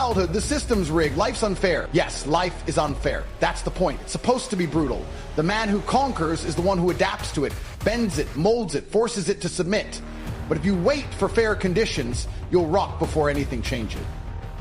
childhood, the system's rigged, life's unfair. Yes, life is unfair. That's the point. It's supposed to be brutal. The man who conquers is the one who adapts to it, bends it, molds it, forces it to submit. But if you wait for fair conditions, you'll rot before anything changes.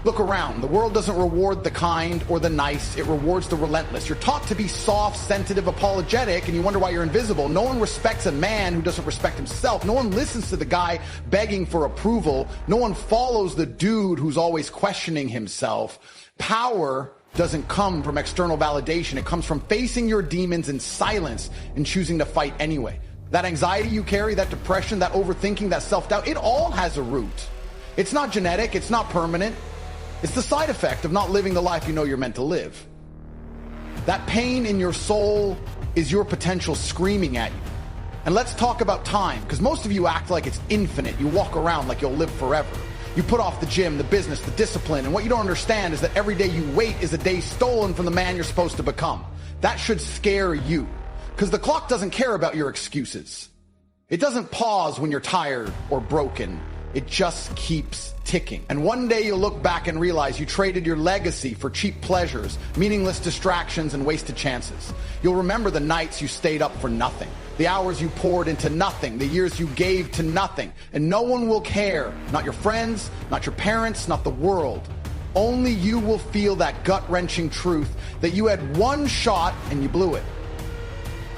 Look around. The world doesn't reward the kind or the nice. It rewards the relentless. You're taught to be soft, sensitive, apologetic, and you wonder why you're invisible. No one respects a man who doesn't respect himself. No one listens to the guy begging for approval. No one follows the dude who's always questioning himself. Power doesn't come from external validation. It comes from facing your demons in silence and choosing to fight anyway. That anxiety you carry, that depression, that overthinking, that self-doubt, it all has a root. It's not genetic. It's not permanent. It's the side effect of not living the life you know you're meant to live. That pain in your soul is your potential screaming at you. And let's talk about time, because most of you act like it's infinite. You walk around like you'll live forever. You put off the gym, the business, the discipline, and what you don't understand is that every day you wait is a day stolen from the man you're supposed to become. That should scare you, because the clock doesn't care about your excuses. It doesn't pause when you're tired or broken. It just keeps ticking. And one day you'll look back and realize you traded your legacy for cheap pleasures, meaningless distractions, and wasted chances. You'll remember the nights you stayed up for nothing, the hours you poured into nothing, the years you gave to nothing. And no one will care. Not your friends, not your parents, not the world. Only you will feel that gut-wrenching truth that you had one shot and you blew it.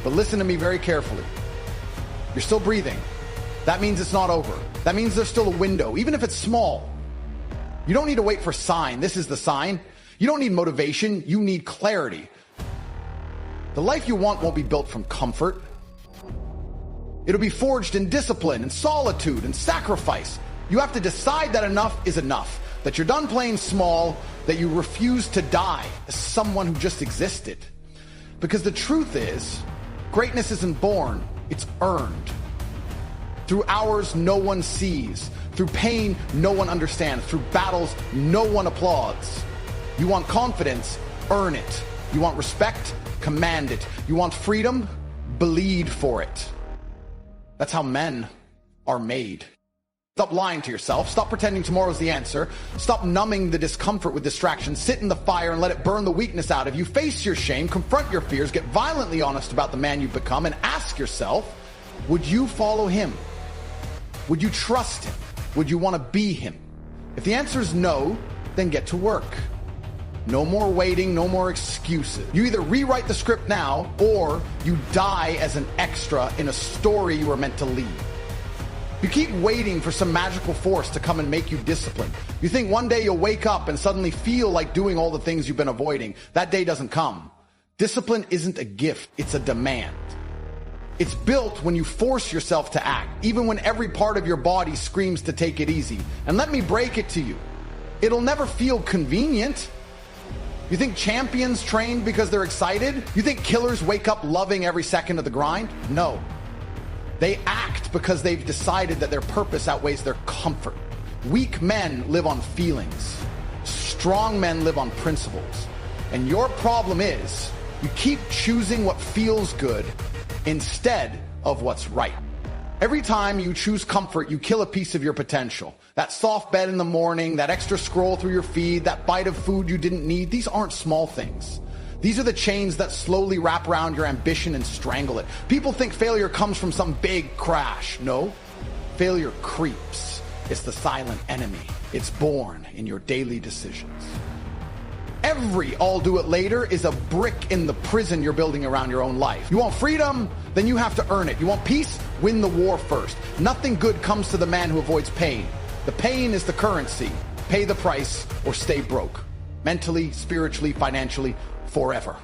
But listen to me very carefully. You're still breathing. That means it's not over. That means there's still a window, even if it's small. You don't need to wait for a sign. This is the sign. You don't need motivation. You need clarity. The life you want won't be built from comfort. It'll be forged in discipline and solitude and sacrifice. You have to decide that enough is enough, that you're done playing small, that you refuse to die as someone who just existed. Because the truth is, greatness isn't born, it's earned. Through hours no one sees, through pain no one understands, through battles no one applauds. You want confidence? Earn it. You want respect? Command it. You want freedom? Bleed for it. That's how men are made. Stop lying to yourself. Stop pretending tomorrow's the answer. Stop numbing the discomfort with distraction. Sit in the fire and let it burn the weakness out of you. Face your shame, confront your fears, get violently honest about the man you've become, and ask yourself, would you follow him? Would you trust him? Would you want to be him? If the answer is no, then get to work. No more waiting, no more excuses. You either rewrite the script now, or you die as an extra in a story you were meant to lead. You keep waiting for some magical force to come and make you disciplined. You think one day you'll wake up and suddenly feel like doing all the things you've been avoiding. That day doesn't come. Discipline isn't a gift, it's a demand. It's built when you force yourself to act, even when every part of your body screams to take it easy. And let me break it to you. It'll never feel convenient. You think champions train because they're excited? You think killers wake up loving every second of the grind? No. They act because they've decided that their purpose outweighs their comfort. Weak men live on feelings. Strong men live on principles. And your problem is you keep choosing what feels good instead of what's right. Every time you choose comfort, you kill a piece of your potential. That soft bed in the morning, that extra scroll through your feed, that bite of food you didn't need, these aren't small things. These are the chains that slowly wrap around your ambition and strangle it. People think failure comes from some big crash. No, failure creeps. It's the silent enemy. It's born in your daily decisions. Every I'll do it later is a brick in the prison you're building around your own life. You want freedom? Then you have to earn it. You want peace? Win the war first. Nothing good comes to the man who avoids pain. The pain is the currency. Pay the price or stay broke. Mentally, spiritually, financially, forever.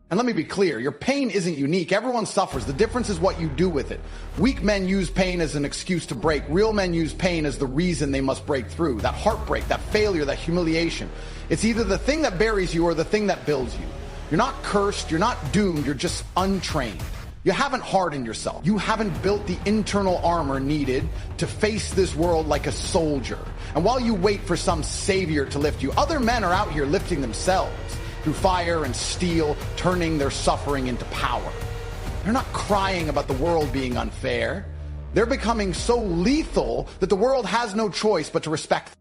And let me be clear, your pain isn't unique. Everyone suffers. The difference is what you do with it. Weak men use pain as an excuse to break. Real men use pain as the reason they must break through. That heartbreak, that failure, that humiliation. It's either the thing that buries you or the thing that builds you. You're not cursed, you're not doomed, you're just untrained. You haven't hardened yourself. You haven't built the internal armor needed to face this world like a soldier. And while you wait for some savior to lift you, other men are out here lifting themselves through fire and steel, turning their suffering into power. They're not crying about the world being unfair. They're becoming so lethal that the world has no choice but to respect them.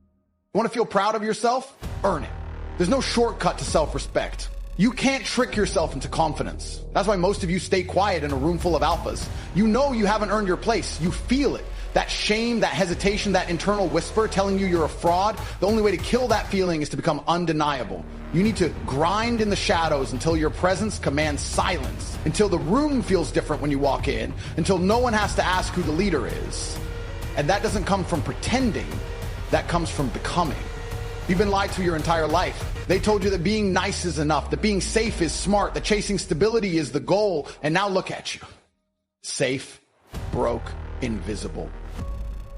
You want to feel proud of yourself? Earn it. There's no shortcut to self-respect. You can't trick yourself into confidence. That's why most of you stay quiet in a room full of alphas. You know you haven't earned your place. You feel it. That shame, that hesitation, that internal whisper telling you you're a fraud. The only way to kill that feeling is to become undeniable. You need to grind in the shadows until your presence commands silence, until the room feels different when you walk in, until no one has to ask who the leader is. And that doesn't come from pretending. That comes from becoming. You've been lied to your entire life. They told you that being nice is enough, that being safe is smart, that chasing stability is the goal. And now look at you. Safe, broke, invisible.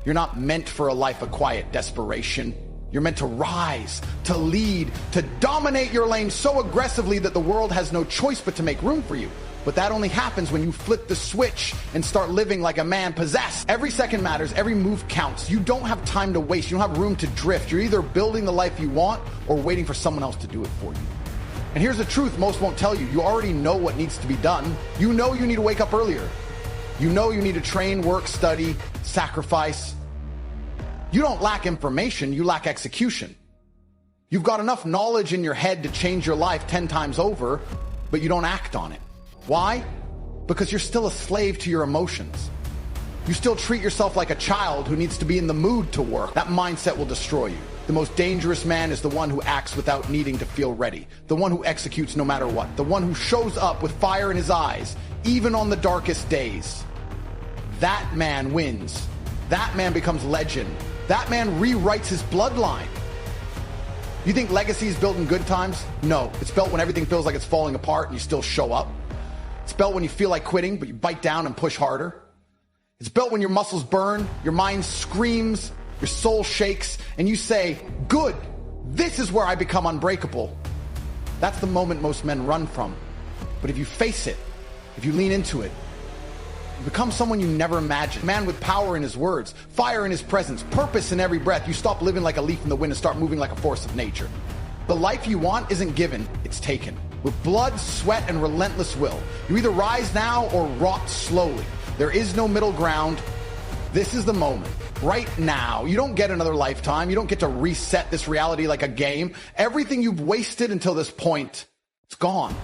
You're not meant for a life of quiet desperation. You're meant to rise, to lead, to dominate your lane so aggressively that the world has no choice but to make room for you. But that only happens when you flip the switch and start living like a man possessed. Every second matters. Every move counts. You don't have time to waste. You don't have room to drift. You're either building the life you want or waiting for someone else to do it for you. And here's the truth most won't tell you. You already know what needs to be done. You know you need to wake up earlier. You know you need to train, work, study, sacrifice. You don't lack information. You lack execution. You've got enough knowledge in your head to change your life 10 times over, but you don't act on it. Why? Because you're still a slave to your emotions. You still treat yourself like a child who needs to be in the mood to work. That mindset will destroy you. The most dangerous man is the one who acts without needing to feel ready. The one who executes no matter what. The one who shows up with fire in his eyes, even on the darkest days. That man wins. That man becomes legend. That man rewrites his bloodline. You think legacy is built in good times? No, it's built when everything feels like it's falling apart and you still show up. It's built when you feel like quitting, but you bite down and push harder. It's built when your muscles burn, your mind screams, your soul shakes, and you say, good, this is where I become unbreakable. That's the moment most men run from. But if you face it, if you lean into it, you become someone you never imagined. A man with power in his words, fire in his presence, purpose in every breath. You stop living like a leaf in the wind and start moving like a force of nature. The life you want isn't given, it's taken. With blood, sweat, and relentless will. You either rise now or rot slowly. There is no middle ground. This is the moment. Right now. You don't get another lifetime. You don't get to reset this reality like a game. Everything you've wasted until this point, it's gone.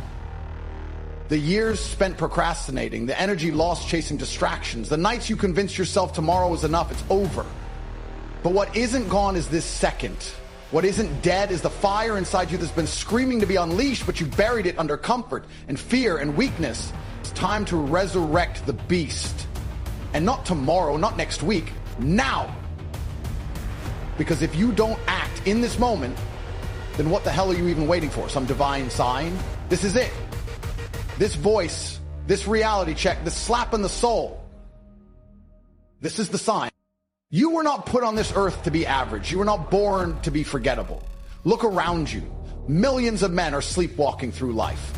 The years spent procrastinating, the energy lost chasing distractions, the nights you convinced yourself tomorrow is enough, it's over. But what isn't gone is this second. What isn't dead is the fire inside you that's been screaming to be unleashed, but you buried it under comfort and fear and weakness. It's time to resurrect the beast. And not tomorrow, not next week, now. Because if you don't act in this moment, then what the hell are you even waiting for? Some divine sign? This is it. This voice, this reality check, this slap in the soul. This is the sign. You were not put on this earth to be average. You were not born to be forgettable. Look around you. Millions of men are sleepwalking through life.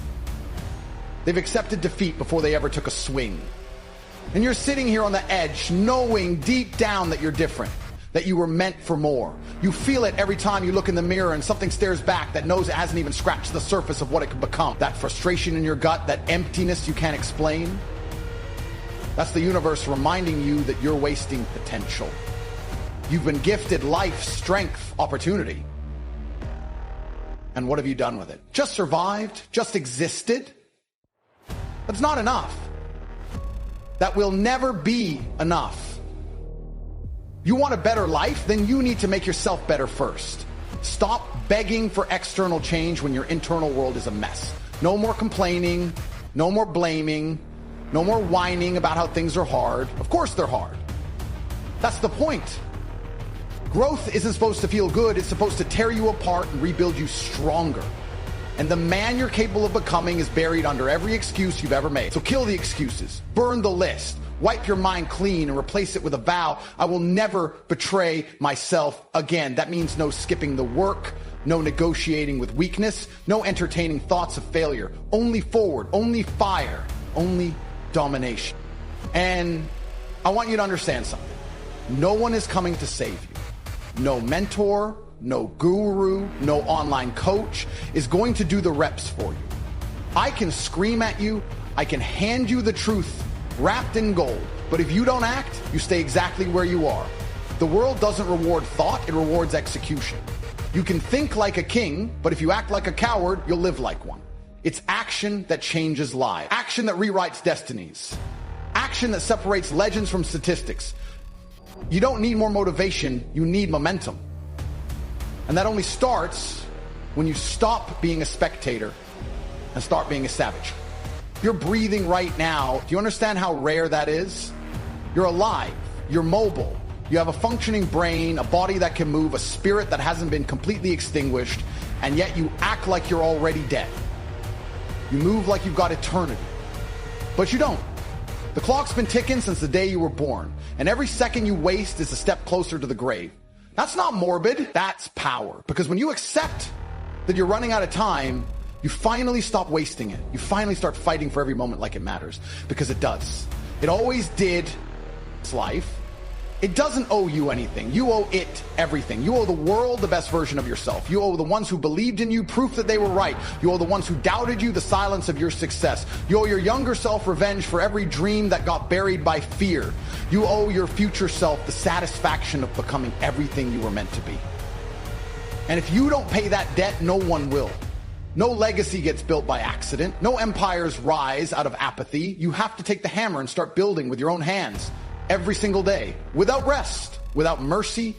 They've accepted defeat before they ever took a swing. And you're sitting here on the edge, knowing deep down that you're different, that you were meant for more. You feel it every time you look in the mirror and something stares back that knows it hasn't even scratched the surface of what it could become. That frustration in your gut, that emptiness you can't explain. That's the universe reminding you that you're wasting potential. You've been gifted life, strength, opportunity. And what have you done with it? Just survived? Just existed? That's not enough. That will never be enough. You want a better life? Then you need to make yourself better first. Stop begging for external change when your internal world is a mess. No more complaining, no more blaming, no more whining about how things are hard. Of course they're hard. That's the point. Growth isn't supposed to feel good. It's supposed to tear you apart and rebuild you stronger. And the man you're capable of becoming is buried under every excuse you've ever made. So kill the excuses. Burn the list. Wipe your mind clean and replace it with a vow. I will never betray myself again. That means no skipping the work, no negotiating with weakness, no entertaining thoughts of failure. Only forward, only fire, only domination. And I want you to understand something. No one is coming to save you. No mentor, no guru, no online coach is going to do the reps for you. I can scream at you. I can hand you the truth wrapped in gold. But if you don't act, you stay exactly where you are. The world doesn't reward thought, it rewards execution. You can think like a king, but if you act like a coward, you'll live like one. It's action that changes lives. Action that rewrites destinies. Action that separates legends from statistics. You don't need more motivation, you need momentum. And that only starts when you stop being a spectator and start being a savage. You're breathing right now. Do you understand how rare that is? You're alive. You're mobile. You have a functioning brain, a body that can move, a spirit that hasn't been completely extinguished, and yet you act like you're already dead. You move like you've got eternity. But you don't. The clock's been ticking since the day you were born, and every second you waste is a step closer to the grave. That's not morbid, that's power. Because when you accept that you're running out of time, you finally stop wasting it. You finally start fighting for every moment like it matters. Because it does. It always did. It's life. It doesn't owe you anything. You owe it everything. You owe the world the best version of yourself. You owe the ones who believed in you proof that they were right. You owe the ones who doubted you the silence of your success. You owe your younger self revenge for every dream that got buried by fear. You owe your future self the satisfaction of becoming everything you were meant to be. And if you don't pay that debt, no one will. No legacy gets built by accident. No empires rise out of apathy. You have to take the hammer and start building with your own hands. Every single day, without rest, without mercy,